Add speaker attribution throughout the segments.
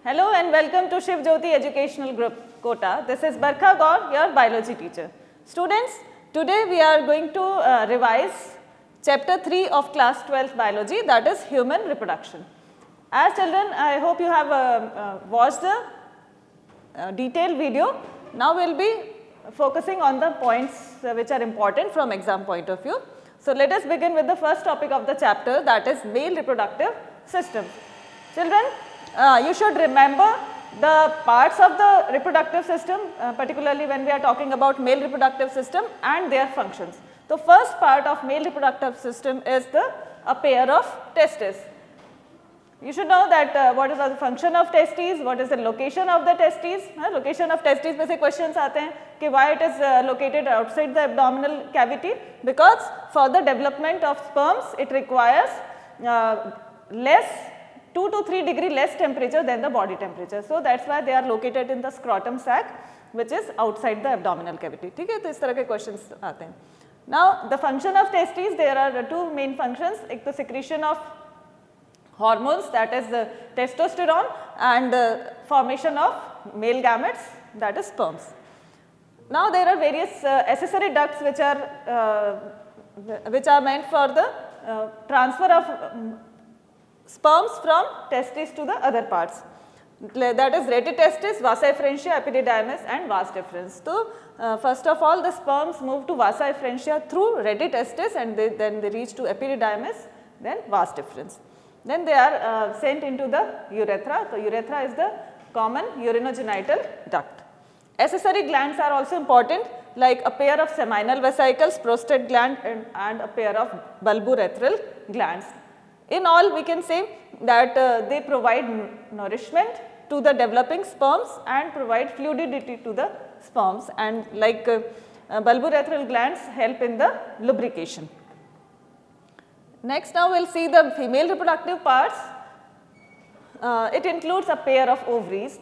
Speaker 1: Hello and welcome to Shiv Jyoti Educational Group, Kota. This is Barkha Gaur, your biology teacher. Students, today we are going to revise chapter 3 of class 12 biology, that is human reproduction. As children, I hope you have watched the detailed video. Now we will be focusing on the points which are important from exam point of view. So let us begin with the first topic of the chapter, that is male reproductive system. Children, you should remember the parts of the reproductive system, particularly when we are talking about male reproductive system and their functions. The first part of male reproductive system is a pair of testes. You should know that what is the function of testes, what is the location of the testes. Location of testes में से questions आते हैं कि why it is located outside the abdominal cavity, because for the development of sperms it requires less 2 to 3 degree less temperature than the body temperature. So that's why they are located in the scrotum sac, which is outside the abdominal cavity. ठीक है, तो इस तरह के questions आते हैं. Now the function of testes, there are two main functions. एक तो secretion of hormones, that is the testosterone, and formation of male gametes, that is sperms. Now there are various accessory ducts which are meant for the transfer of sperms from testes to the other parts, that is retitestis, vasa efferentia, epididymis and vas deferens. So first of all the sperms move to vasa efferentia through retitestis and then they reach to epididymis, then vas deferens. Then they are sent into the urethra. So urethra is the common urinogenital duct. Accessory glands are also important, like a pair of seminal vesicles, prostate gland and a pair of bulbourethral glands. In all, we can say that they provide nourishment to the developing sperms and provide fluidity to the sperms, and like bulbourethral glands help in the lubrication. Next, now we will see the female reproductive parts. It includes a pair of ovaries.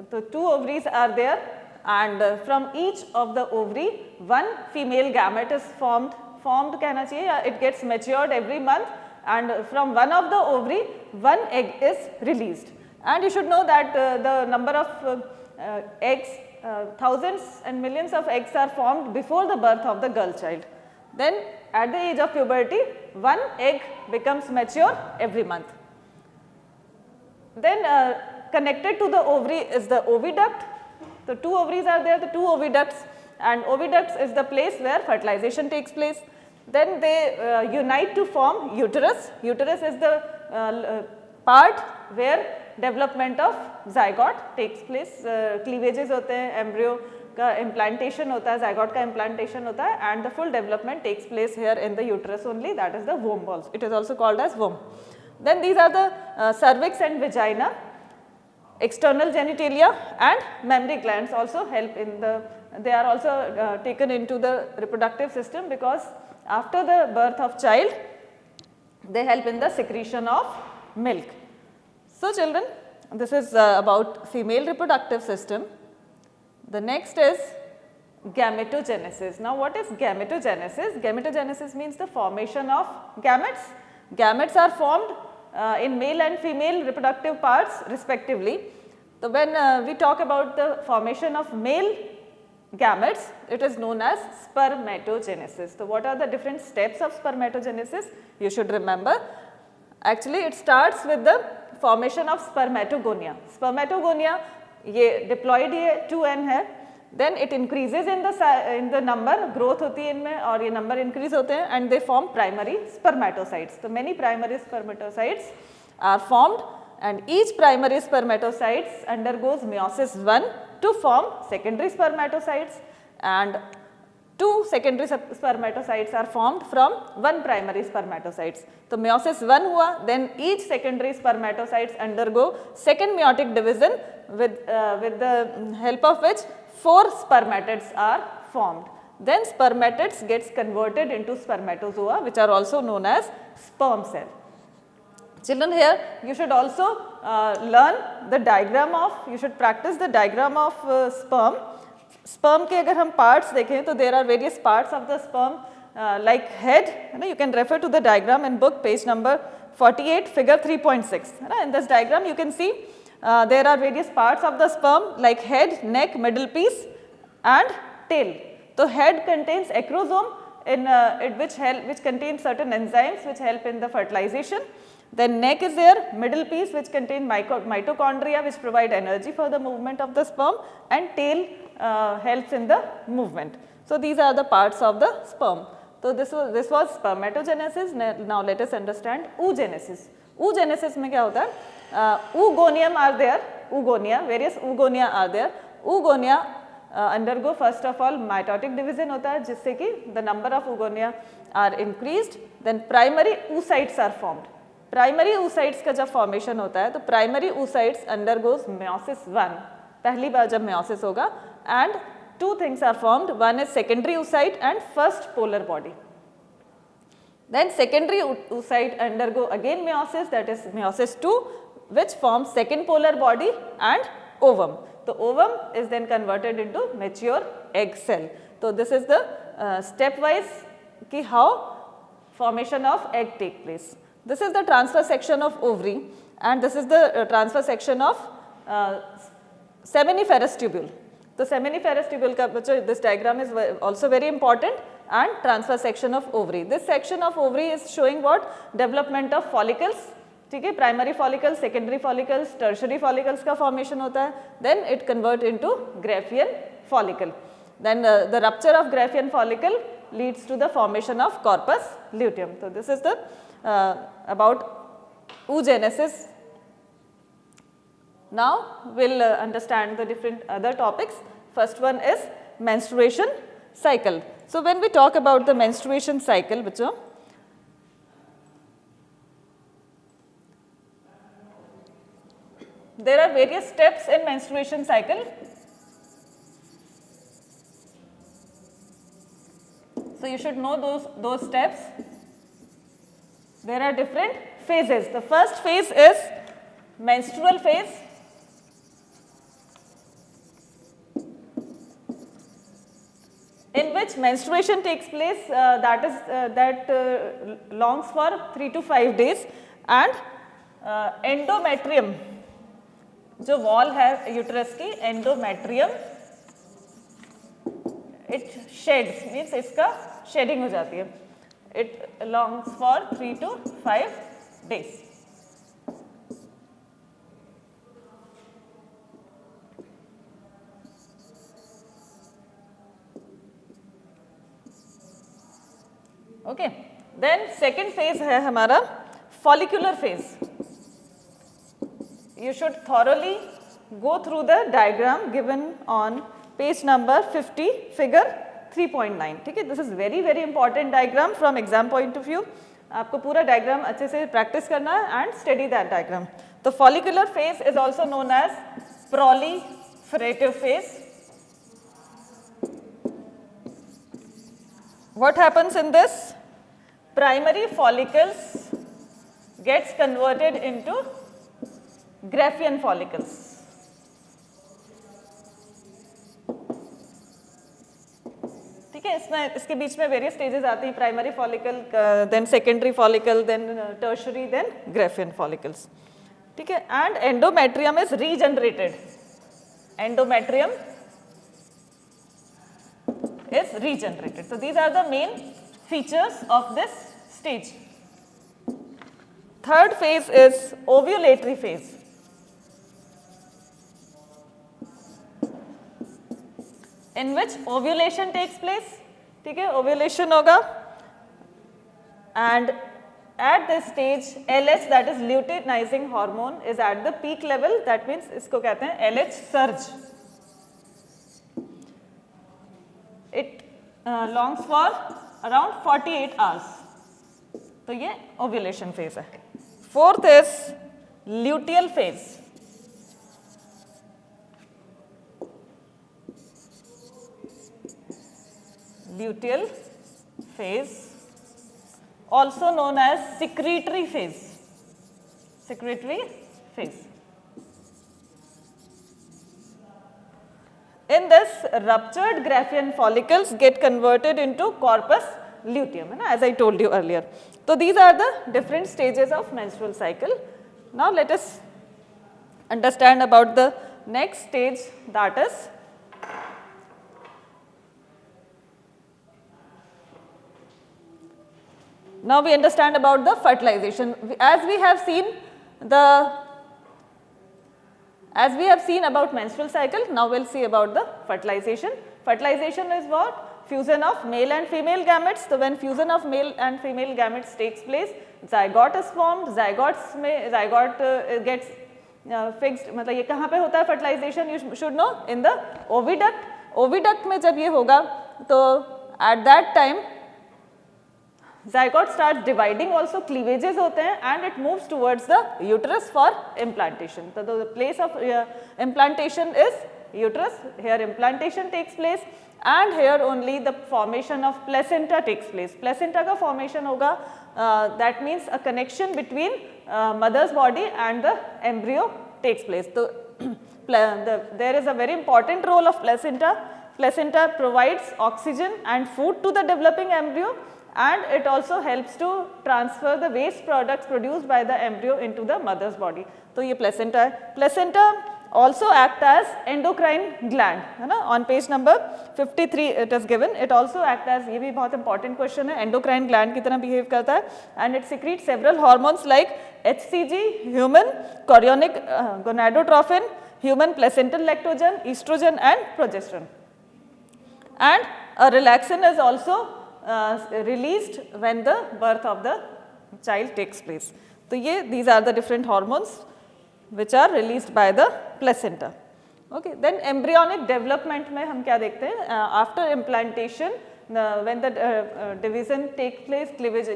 Speaker 1: So two ovaries are there, and from each of the ovary one female gamete is formed कहना चाहिए, it gets matured every month, and from one of the ovary one egg is released. And you should know that the number of eggs, thousands and millions of eggs are formed before the birth of the girl child. Then at the age of puberty one egg becomes mature every month. Then connected to the ovary is the oviduct. So two ovaries are there, the two oviducts, and oviducts is the place where fertilization takes place. Then they unite to form uterus. Uterus is the part where development of zygote takes place. Cleavages होते हैं, embryo का implantation होता है, zygote का implantation होता है, and the full development takes place here in the uterus only, that is the womb also. It is also called as womb. Then these are the cervix and vagina, external genitalia and mammary glands also help in the, they are also taken into the reproductive system, because after the birth of child they help in the secretion of milk. So children, this is about female reproductive system. The next is gametogenesis. Now what is gametogenesis? Gametogenesis means the formation of gametes. Gametes are formed in male and female reproductive parts respectively. So when we talk about the formation of male gametes, it is known as spermatogenesis. So what are the different steps of spermatogenesis? You should remember. Actually it starts with the formation of spermatogonia. Spermatogonia ये diploid ये 2n है, then it increases in the number, growth होती है इनमें और ये number increase होते हैं, and they form primary spermatocytes. So many primary spermatocytes are formed, and each primary spermatocytes undergoes meiosis 1 to form secondary spermatocytes, and 2 secondary spermatocytes are formed from one primary spermatocytes. So meiosis 1 हुआ, then each secondary spermatocytes undergo second meiotic division with the help of which 4 spermatids are formed. Then spermatids gets converted into spermatozoa, which are also known as sperm cell. Children, here you should also learn the diagram of, you should practice the diagram of sperm. Sperm के अगर हम parts देखें तो there are various parts of the sperm like head. You can refer to the diagram in book page number 48, figure 3.6. In this diagram you can see there are various parts of the sperm like head, neck, middle piece and tail. So head contains acrosome which contains certain enzymes which help in the fertilization. Then neck is there, middle piece which contains mitochondria which provide energy for the movement of the sperm, and tail helps in the movement. So these are the parts of the sperm. So this was spermatogenesis. Now let us understand oogenesis. Oogenesis में क्या होता है? Oogonium are there, oogonia, various oogonia are there. Oogonia undergo first of all mitotic division होता है जिससे कि the number of oogonia are increased. Then primary oocytes are formed. Primary oocytes का जब फॉर्मेशन होता है तो प्राइमरी oocytes undergoes meiosis 1, पहली बार जब meiosis होगा, and two things are formed, one is secondary oocyte and first polar body. Then secondary oocyte undergo again meiosis, that is meiosis 2, which forms second polar body and ovum. So ovum is then converted into mature egg cell. So this is the stepwise ki how formation of egg take place. This is the transverse section of ovary and this is the transverse section of seminiferous tubule. So seminiferous tubule ka this diagram is also very important, and transverse section of ovary. This section of ovary is showing what? Development of follicles. ठीक है, primary follicles, secondary follicles, tertiary follicles का formation होता है. Then it convert into graafian follicle. Then the rupture of graafian follicle leads to the formation of corpus luteum. So this is the about oogenesis. Now we'll understand the different other topics. First one is menstruation cycle. So when we talk about the menstruation cycle, bachcho, there are various steps in menstruation cycle. So you should know those steps. There are different phases. The first phase is menstrual phase. In which menstruation takes place, that longs for 3 to 5 days, and endometrium, जो wall है uterus की, endometrium, it sheds, means इसका shedding हो जाती है. It longs for 3 to 5 days. Okay, then second phase है हमारा follicular phase. You should thoroughly go through the diagram given on page number 50, figure 3.9. ठीक है, this is very important diagram from exam point of view. आपको पूरा diagram अच्छे से practice करना है and study that diagram. The follicular phase is also known as proliferative phase. What happens in this? Primary follicles gets converted into Graafian follicles. ठीक है, इसमें इसके बीच में वेरियस स्टेजेस आती हैं, primary follicle, then secondary follicle, then tertiary, then graafian follicles. ठीक है, and endometrium is regenerated. Endometrium is regenerated. So these are the main features of this stage. Third phase is ovulatory phase. In which ovulation takes place. ठीक है, ovulation होगा, and at this stage LH, that is luteinizing hormone, is at the peak level. That means इसको कहते हैं LH surge. It longs for around 48 hours. तो ये ovulation phase है. Fourth is luteal phase. Luteal phase, also known as secretory phase. Secretory phase. In this, ruptured Graafian follicles get converted into corpus luteum, as I told you earlier. So these are the different stages of menstrual cycle. Now let us understand about the next stage, that is now we understand about the fertilization. As we have seen about menstrual cycle, now we will see about the fertilization. Fertilization is what? Fussion of male and female gametes. So when fusion of male and female gametes takes place, zygote is formed. Zygote gets fixed. मतलब ये कहाँ पे होता है fertilization? You should know, in the oviduct. Oviduct में जब ये होगा तो at that time zygote starts dividing, also cleavages होते हैं, and it moves towards the uterus for implantation. So the place of implantation is uterus. Here implantation takes place, and here only the formation of placenta takes place. Placenta का formation होगा, that means a connection between mother's body and the embryo takes place. So there is a very important role of placenta. Placenta provides oxygen and food to the developing embryo, and it also helps to transfer the waste products produced by the embryo into the mother's body. तो ये placenta है. Placenta also act as endocrine gland, है ना? On page number 53 it is given. It also act as, ये भी बहुत important question है, endocrine gland की तरह behave करता है, and it secretes several hormones like HCG, human chorionic gonadotropin, human placental lactogen, estrogen and progesterone. And a relaxin is also released when the birth of the child takes place. So these are the different hormones which are released by the placenta. Okay. Then embryonic development में हम क्या देखते हैं? After implantation, when the division takes place,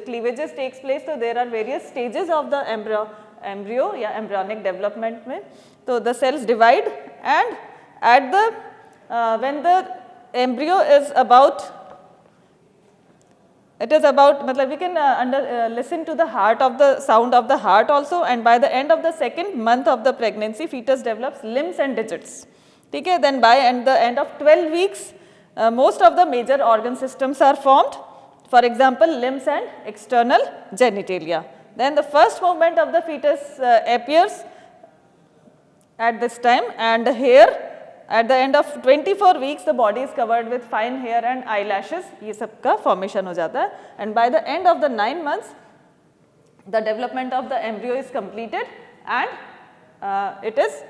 Speaker 1: cleavages takes place, so there are various stages of the embryo या embryonic development में. So the cells divide, and at the when the embryo is about, it is about, मतलब we can listen to the heart of the sound of the heart also, and by the end of the second month of the pregnancy, fetus develops limbs and digits. Okay, then by the end of 12 weeks, most of the major organ systems are formed. For example, limbs and external genitalia. Then the first movement of the fetus appears at this time, and the hair. At the end of 24 weeks, the body is covered with fine hair and eyelashes. ये सब का formation हो जाता है. And by the end of the 9 months, the development of the embryo is completed, and it is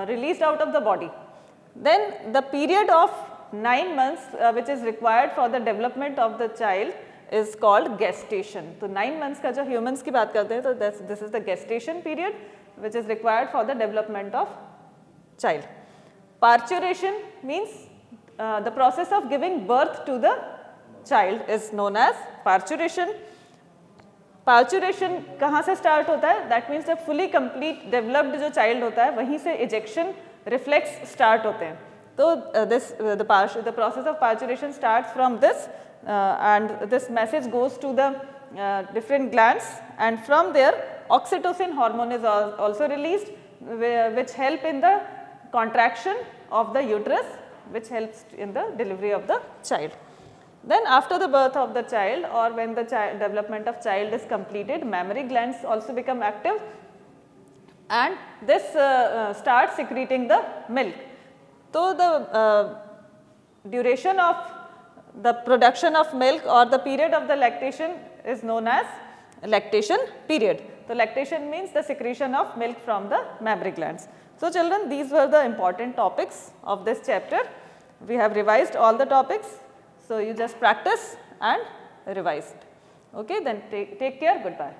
Speaker 1: released out of the body. Then the period of 9 months which is required for the development of the child is called gestation. So 9 months का जो humans की बात करते हैं, तो this is the gestation period which is required for the development of child. Parturition means the process of giving birth to the child is known as parturition. Parturition कहाँ से start होता है? That means जब fully complete developed जो child होता है, वहीं से ejection reflex start होते हैं. So the process of parturition starts from this, and this message goes to the different glands, and from there oxytocin hormone is also released, which help in the contraction of the uterus, which helps in the delivery of the child. Then after the birth of the child, or when the development of child is completed, mammary glands also become active, and this starts secreting the milk. So the duration of the production of milk, or the period of the lactation, is known as lactation period. So lactation means the secretion of milk from the mammary glands. So children, these were the important topics of this chapter. We have revised all the topics. So you just practice and revise. Okay, then take care. Goodbye.